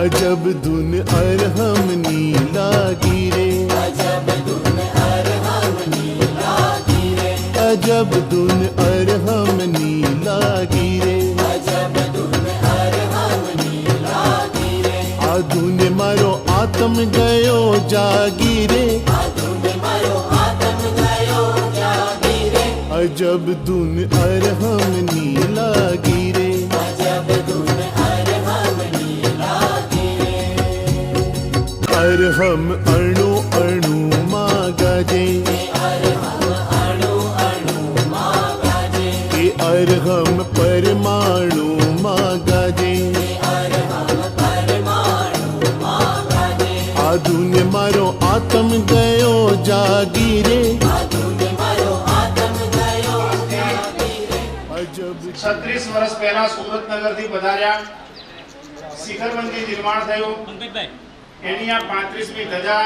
अजब धुन अरहमनी लागी रे, अजब धुन अरहमनी लागी रे, अजब धुन अरहमनी लागी रे, अजब धुन अरहमनी लागी रे, आ धुन मारो आत्म गयो जागी रे, आ धुन मारो आत्म गयो जागी रे, अजब धुन अरहमनी लागी रे, अजब धुन अरहमनी लागी रे। अरहम अणु अणु माँ गाजे, अरहम अणु अणु माँ गाजे, अरहम परमाणु माँ गाजे, अरहम परमाणु माँ गाजे, आ धुन मारो आत्म गयो जागी रे, आ धुन मारो आत्म गयो जागी रे। अजब 36 વર્ષ પહેલા સુરતનગરથી પધાર્યા, શિખરબંધી નિર્માણ થયું, એની આ 35મી ધજા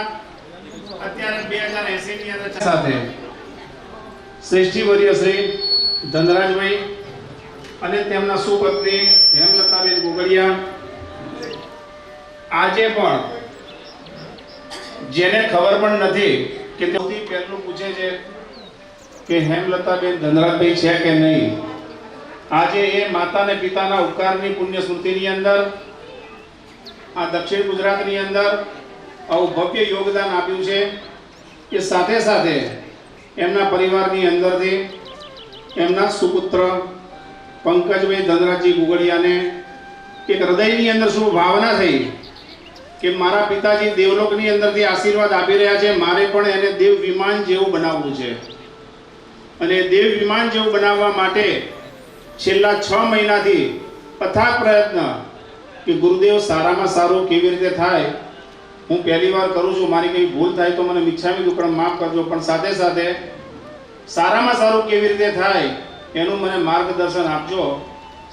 અત્યારે 2080 ની અંદર સાથે શ્રેષ્ઠીવર્ય શ્રી ધનરાજભાઈ અને તેમના સુપત્ની હેમલતાબેન ગોગડિયા આજે પણ જેને ખબર પણ નથી કે સૌથી પહેલું પૂછે છે કે હેમલતાબેન ધનરાજભાઈ છે કે નહીં। આજે એ માતા ને પિતાના ઉપકારની પુણ્ય સ્મૃતિની અંદર આ દક્ષિણ ગુજરાતની અંદર આવું ભવ્ય યોગદાન આપ્યું છે કે સાથે સાથે એમના પરિવારની અંદરથી એમના સુપુત્ર પંકજભાઈ ધનરાજજી ગુગડિયાને એક હૃદયની અંદર શું ભાવના થઈ કે મારા પિતાજી દેવલોકની અંદરથી આશીર્વાદ આપી રહ્યા છે, મારે પણ એને દેવ વિમાન જેવું બનાવવું છે અને દેવ વિમાન જેવું બનાવવા માટે છેલ્લા 6 મહિનાથી અથાગ પ્રયત્ન કે ગુરુદેવ સારામાં સારું કેવી રીતે થાય। હું પહેલી વાર કરું છું, મારી કઈ ભૂલ થાય તો મને મિચ્છામી દુક્કડમ માફ કરજો, પણ સાથે સાથે સારામાં સારું કેવી રીતે થાય એનું મને માર્ગદર્શન આપજો।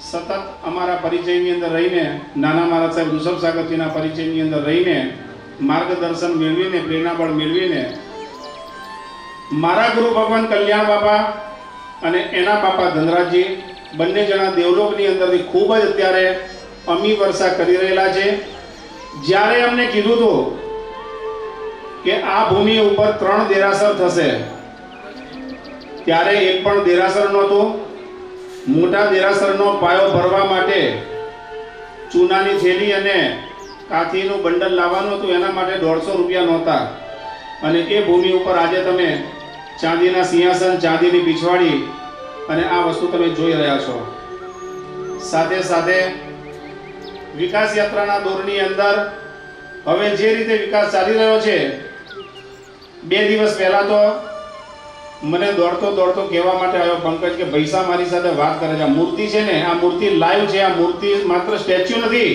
સતત અમારા પરિચયની અંદર રહીને નાના મહારાજ સાહેબ ઋષભ સાગરજીના પરિચયની અંદર રહીને માર્ગદર્શન મેળવીને પ્રેરણાબળ મેળવીને મારા ગુરુ ભગવાન કલ્યાણ બાપા અને એના બાપા ધનરાજજી બંને જણા દેવલોકની અંદરથી ખૂબ જ અત્યારે અમી વર્ષા કરી રહેલા છે। જ્યારે અમને કીધું હતું કે આ ભૂમિ ઉપર 3 દેરાસર થશે, ત્યારે એક પણ દેરાસર નહોતું। મોટા દેરાસરનો પાયો ભરવા માટે ચૂનાની થેલી અને કાથીનું બંડલ લાવવાનું હતું, એના માટે 150 રૂપિયા નહોતા અને એ ભૂમિ ઉપર આજે તમે ચાંદીના સિંહાસન, ચાંદીની પીછવાડી અને આ વસ્તુ તમે જોઈ રહ્યા છો। સાથે સાથે વિકાસ યાત્રાના દોરની અંદર હવે જે રીતે વિકાસ ચાલી રહ્યો છે, 2 દિવસ પહેલા તો મને દોડતો દોડતો કહેવા માટે આવ્યો પંકજ કે પૈસા મારી સાથે વાત કરે છે। આ મૂર્તિ છે ને, આ મૂર્તિ લાઈવ છે, આ મૂર્તિ માત્ર સ્ટેચ્યુ નથી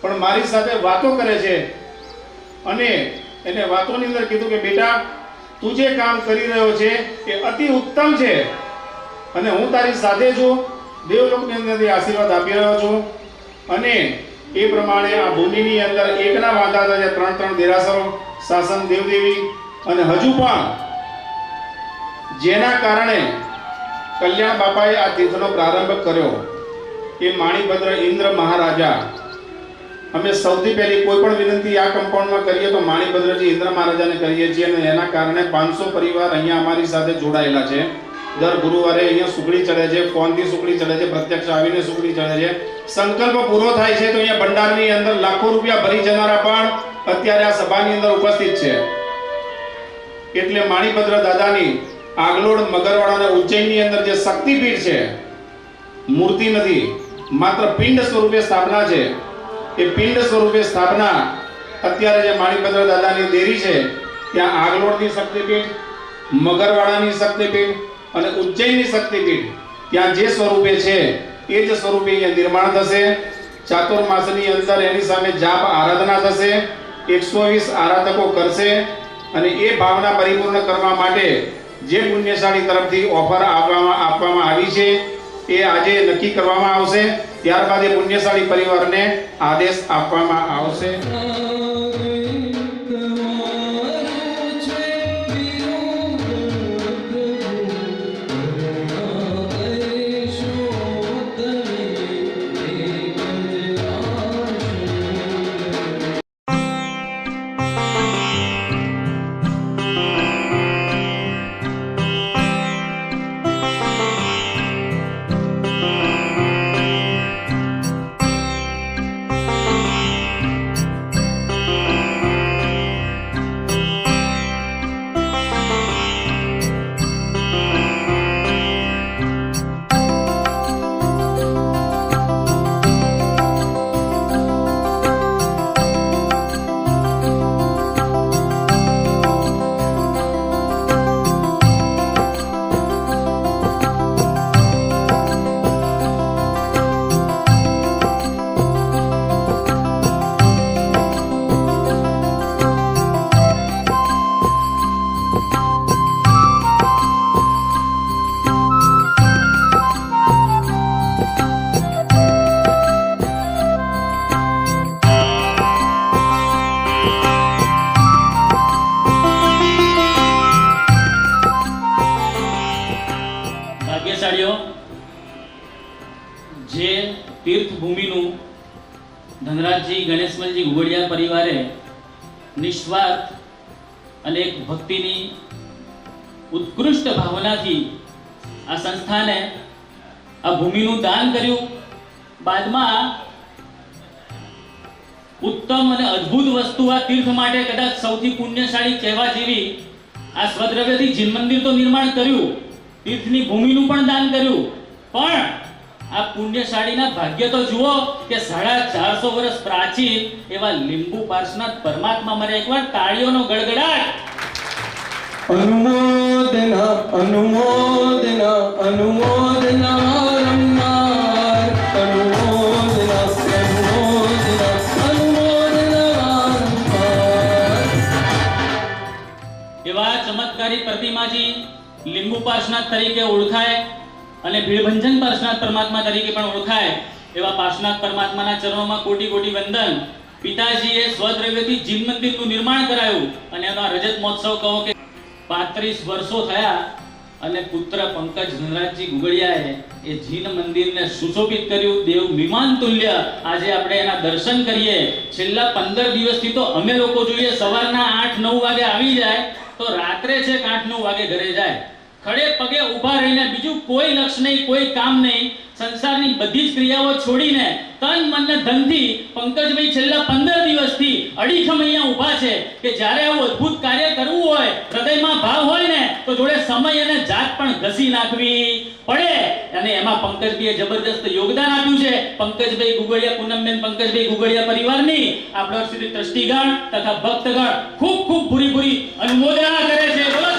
પણ મારી સાથે વાતો કરે છે અને એને વાતોની અંદર કીધું કે બેટા તું જે કામ કરી રહ્યો છે એ અતિ ઉત્તમ છે અને હું તારી સાથે છું, દેવલોકની અંદરથી આશીર્વાદ આપી રહ્યો છું અને એ પ્રમાણે આ ભૂમિની અંદર એકના વાંધા છે 3 દેરાસરો, શાસન દેવદેવી અને હજુ પણ જેના કારણે કલ્યાણ બાપાએ આ તીર્થનો પ્રારંભ કર્યો એ માણીભદ્ર ઇન્દ્ર મહારાજા। અમે સૌથી પહેલી કોઈ પણ વિનંતી આ કમ્પાઉન્ડમાં કરીએ તો માણીભદ્રજી ઇન્દ્ર મહારાજાને કરીએ છીએ અને એના કારણે 500 પરિવાર અહીંયા અમારી સાથે જોડાયેલા છે। દર ગુરુવારે અહીંયા સુખડી ચડે છે, ફોનથી સુખડી ચડે છે, પ્રત્યક્ષ આવીને સુખડી ચડે છે। સંકલ્પ પૂરો થાય છે તો અહીંયા ભંડારની અંદર લાખો રૂપિયા ભરી જનારા પણ અત્યારે આ સભાની અંદર ઉપસ્થિત છે। એટલે માણીભદ્ર દાદાની આગલોડ, મગરવાડા અને ઉજ્જૈનની અંદર જે શક્તિપીઠ છે, મૂર્તિ નથી માત્ર પિંડ સ્વરૂપે સ્થાપના છે, એ પિંડ સ્વરૂપે સ્થાપના અત્યારે જે માણીભદ્ર દાદાની દેરી છે ત્યાં આગલોડની શક્તિપીઠ, મગરવાડાની શક્તિપીઠ અને ઉજ્જૈનની શક્તિપીઠ ત્યાં જે સ્વરૂપે છે એ જ સ્વરૂપે અહીંયા નિર્માણ થશે। ચાતુર્માસની અંદર એની સામે જાપ આરાધના થશે, 120 આરાધકો કરશે અને એ ભાવના પરિપૂર્ણ કરવા માટે જે પુણ્યશાળી તરફથી ઓફર આપવામાં આવી છે એ આજે નક્કી કરવામાં આવશે। ત્યારબાદ એ પુણ્યશાળી પરિવારને આદેશ આપવામાં આવશે। જે તીર્થભૂમિનું ધનરાજજી ગણેશમલજી ઘુગડિયા પરિવારે નિસ્વાર્થ અને એક ભક્તિની ઉત્કૃષ્ટ ભાવનાથી આ સંસ્થાને આ ભૂમિનું દાન કર્યું. બાદમાં ઉત્તમ અને અદ્ભુત વસ્તુ આ તીર્થ માટે કદાચ સૌથી પુણ્યશાળી કહેવા જેવી આ સ્વદ્રવ્યથી જીન મંદિર તો નિર્માણ કર્યું, તીર્થની ભૂમિનું પણ દાન કર્યું, પણ આ પુણ્યશાળીના ભાગ્ય તો જુઓ કે 450 વર્ષ પ્રાચીન એવા લીંબુ પાર્શ્વનાથ પરમાત્મા મારે એકવાર તાળીઓનો ગડગડાટ. અનુમોદના અનુમોદના અનુમોદના વારંવાર, અનુમોદના અનુમોદના અનુમોદના વારંવાર. એવા ચમત્કારી પ્રતિમાજી લીંબુ પાર્શ્વનાથ તરીકે ઓળખાય અને ભીડભંજન પાર્શ્વનાથ પરમાત્મા તરીકે પણ ઓળખાય એવા પાર્શ્વનાથ પરમાત્માના ચરણોમાં કોટી કોટી વંદન. પિતાજીએ સ્વદ્રવ્યથી જીન મંદિરનું નિર્માણ કરાયું અને એનો રજત મહોત્સવ કહો કે 35 વર્ષો થયા અને પુત્ર પંકજ ધનરાજજી ઘુગડિયાએ એ જીન મંદિરને સુશોભિત કર્યું. દેવ વિમાન તુલ્ય આજે આપણે એના દર્શન કરીએ. છેલ્લા 15 દિવસથી તો અમે લોકો જોઈએ સવારના 8-9 વાગે આવી જાય તો રાત્રે છે 8-9 વાગે ઘરે જાય. ખડે પગે ઊભા રહીને બીજું કોઈ લક્ષ્ય નહીં, કોઈ કામ નહીં, સંસારની બધી જ ક્રિયાઓ છોડીને તન મન ને ધનથી પંકજભાઈ છેલ્લા 15 દિવસથી અડીખમ અહીંયા ઊભા છે કે જ્યારે આવું અદ્ભુત કાર્ય કરવું હોય, હૃદયમાં ભાવ હોય ને તો જોડે સમય અને જાત પણ ઘસી નાખવી પડે. અને એમાં પંકજભાઈએ જબરદસ્ત યોગદાન આપ્યું છે. પંકજભાઈ ઘુગડિયા, પૂનમબેન પંકજભાઈ ઘુગડિયા પરિવારની આપણા શ્રી ટ્રસ્ટીગણ તથા ભક્તગણ ખૂબ ખૂબ પૂરી પૂરી અનુમોદના કરે છે. બોલો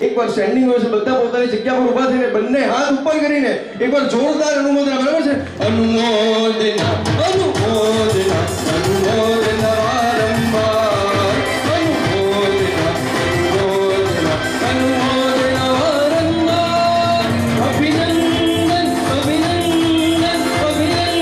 એકવાર સ્ટેન્ડિંગ હોય છે, બધા પોતાની જગ્યા પર ઊભા થઈને બંને હાથ ઉપર કરીને એકવાર જોરદાર અનુમોદના. બરાબર છે? અનુમોદના અનુમોદના અનુમોદના વારંવાર, અનુમોદના અનુમોદના અનુમોદના વારંવાર. અભિનંદન અભિનંદન અભિનંદન.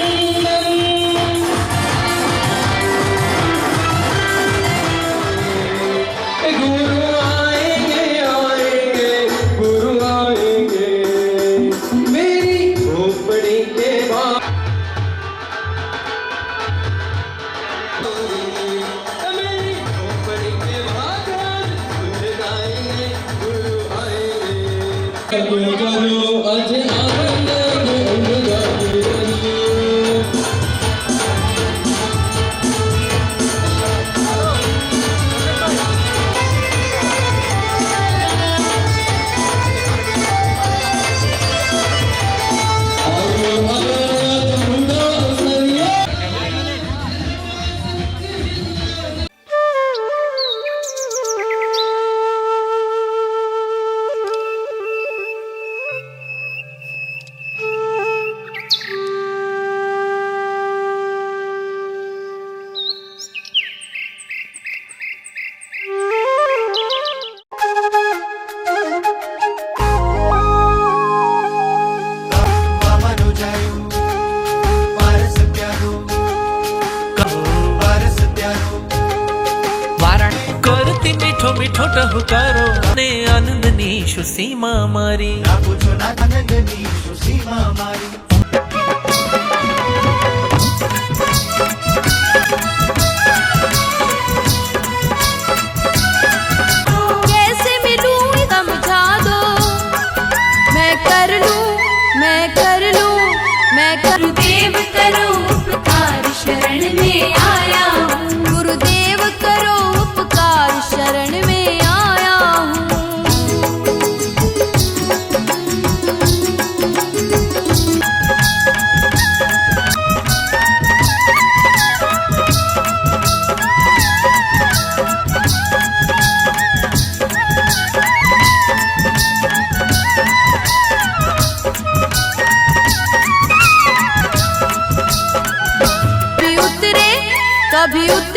ગુરુ મીઠો ટહુકારો ને આનંદની સુસીમા મારી. આપું છું ના આનંદની સુસીમા મારી. कैसे मिलूं समझा दो, मैं कर लूं मैं कर लूं मैं कर. गुरुदेव करो उपकार शरण में आया हूँ, गुरुदेव करो उपकार शरण में आया हूँ. कभी उतरे